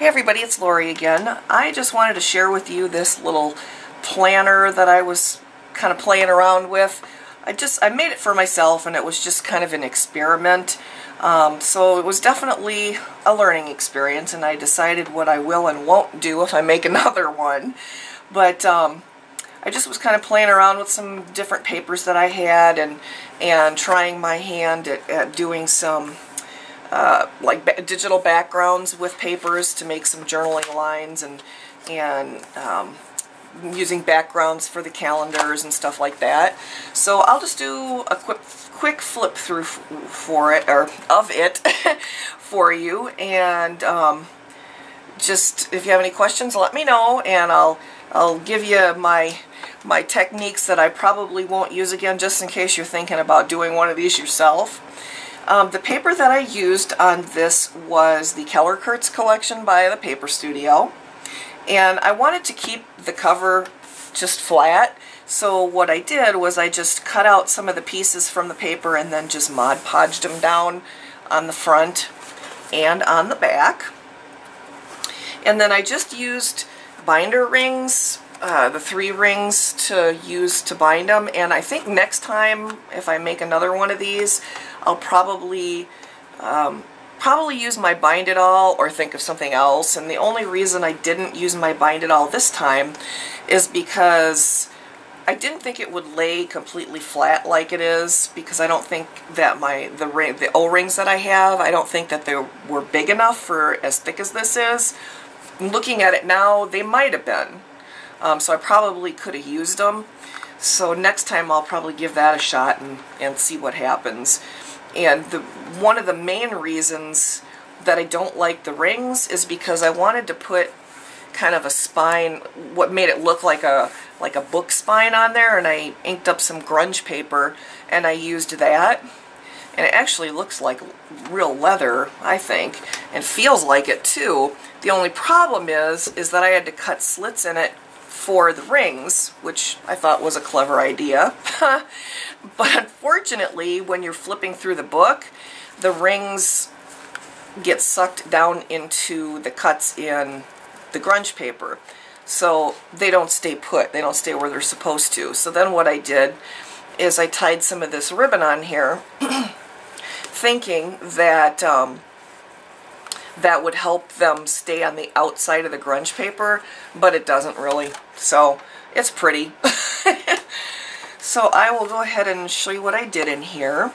Hey everybody, it's Lori again. I just wanted to share with you this little planner that I was kind of playing around with. I made it for myself, and it was just kind of an experiment. So it was definitely a learning experience, and I decided what I will and won't do if I make another one. But I just was kind of playing around with some different papers that I had, and trying my hand at doing some like digital backgrounds with papers to make some journaling lines, and using backgrounds for the calendars and stuff like that. So I'll just do a quick flip through for it, or of it, for you, and just if you have any questions, let me know, and I'll give you my techniques that I probably won't use again, just in case you're thinking about doing one of these yourself. The paper that I used on this was the Keller-Kurtz collection by the Paper Studio, and I wanted to keep the cover just flat, so what I did was I just cut out some of the pieces from the paper and then just Mod Podged them down on the front and on the back. And then I just used binder rings, the 3 rings to use to bind them, and I think next time if I make another one of these, I'll probably use my Bind It All or think of something else. And the only reason I didn't use my Bind It All this time is because I didn't think it would lay completely flat like it is, because I don't think that the O-rings that I have, I don't think that they were big enough for as thick as this is. Looking at it now, they might have been. So I probably could have used them. So next time I'll probably give that a shot and see what happens. And one of the main reasons that I don't like the rings is because I wanted to put kind of a spine, what made it look like a book spine on there, and I inked up some grunge paper and I used that. And it actually looks like real leather, I think, and feels like it too. The only problem is that I had to cut slits in it for the rings, which I thought was a clever idea. But unfortunately, when you're flipping through the book, the rings get sucked down into the cuts in the grunge paper. So they don't stay put. They don't stay where they're supposed to. So then what I did is I tied some of this ribbon on here, thinking that that would help them stay on the outside of the grunge paper, but it doesn't really. So it's pretty. So I will go ahead and show you what I did in here.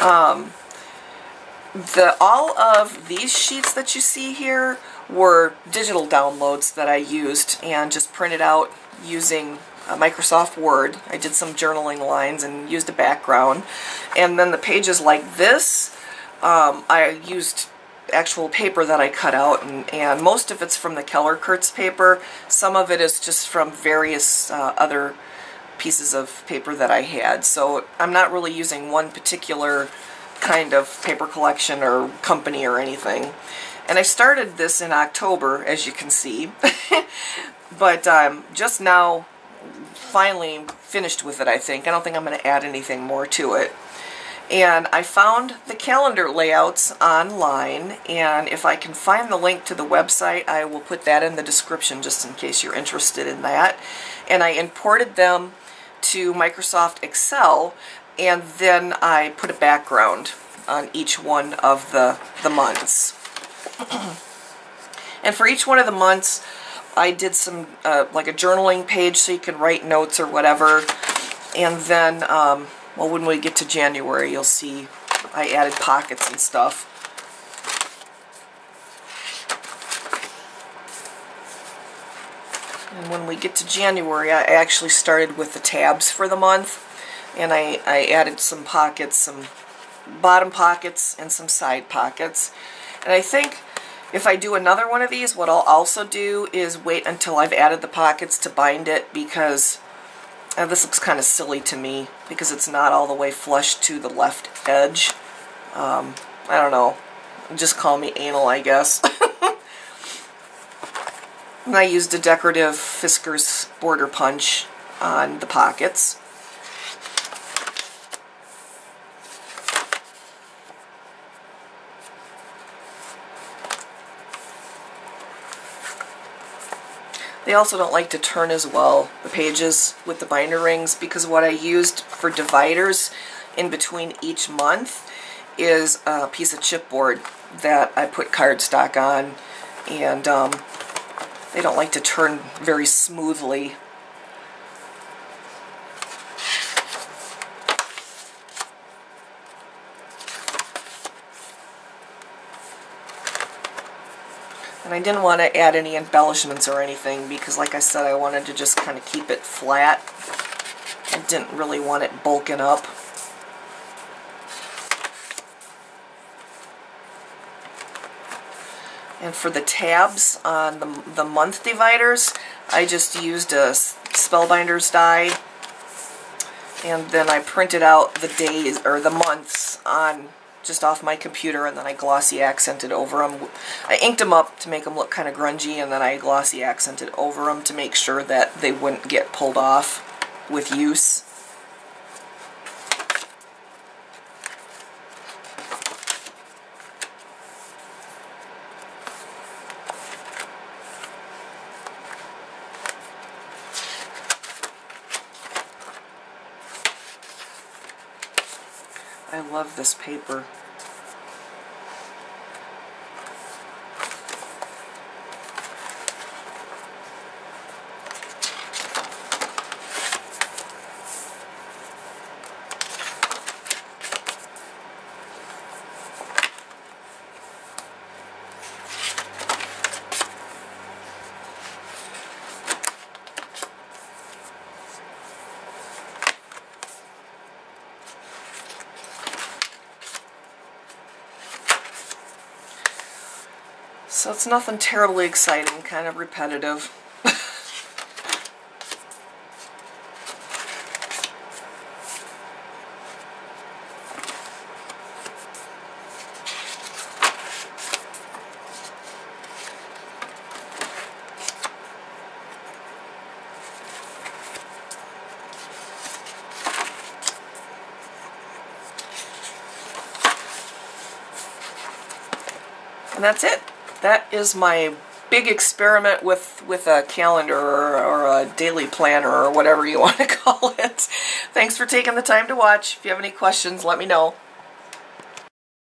All of these sheets that you see here were digital downloads that I used and just printed out using Microsoft Word. I did some journaling lines and used a background. And then the pages like this, I used actual paper that I cut out, and most of it's from the Keller-Kurtz paper. Some of it is just from various other pieces of paper that I had. So I'm not really using one particular kind of paper collection or company or anything. And I started this in October, as you can see, but just now finally finished with it, I think. I don't think I'm going to add anything more to it. And I found the calendar layouts online, and if I can find the link to the website, I will put that in the description just in case you're interested in that. And I imported them to Microsoft Excel, and then I put a background on each one of the months. And for each one of the months, I did some like a journaling page so you can write notes or whatever. And then well, when we get to January, you'll see I added pockets and stuff. And when we get to January, I actually started with the tabs for the month, and I added some pockets, some bottom pockets and some side pockets. And I think if I do another one of these, what I'll also do is wait until I've added the pockets to bind it, because this looks kind of silly to me because it's not all the way flush to the left edge. I don't know. Just call me anal, I guess. And I used a decorative Fiskars border punch on the pockets. They also don't like to turn as well, the pages with the binder rings, because what I used for dividers in between each month is a piece of chipboard that I put cardstock on, and they don't like to turn very smoothly. And I didn't want to add any embellishments or anything because, like I said, I wanted to just kind of keep it flat. I didn't really want it bulking up. And for the tabs on the month dividers, I just used a Spellbinders die, and then I printed out the days or the months on just off my computer, and then I glossy accented over them. I inked them up to make them look kind of grungy, and then I glossy accented over them to make sure that they wouldn't get pulled off with use. I love this paper. So it's nothing terribly exciting, kind of repetitive. And that's it. That is my big experiment with a calendar or a daily planner or whatever you want to call it. Thanks for taking the time to watch. If you have any questions, let me know.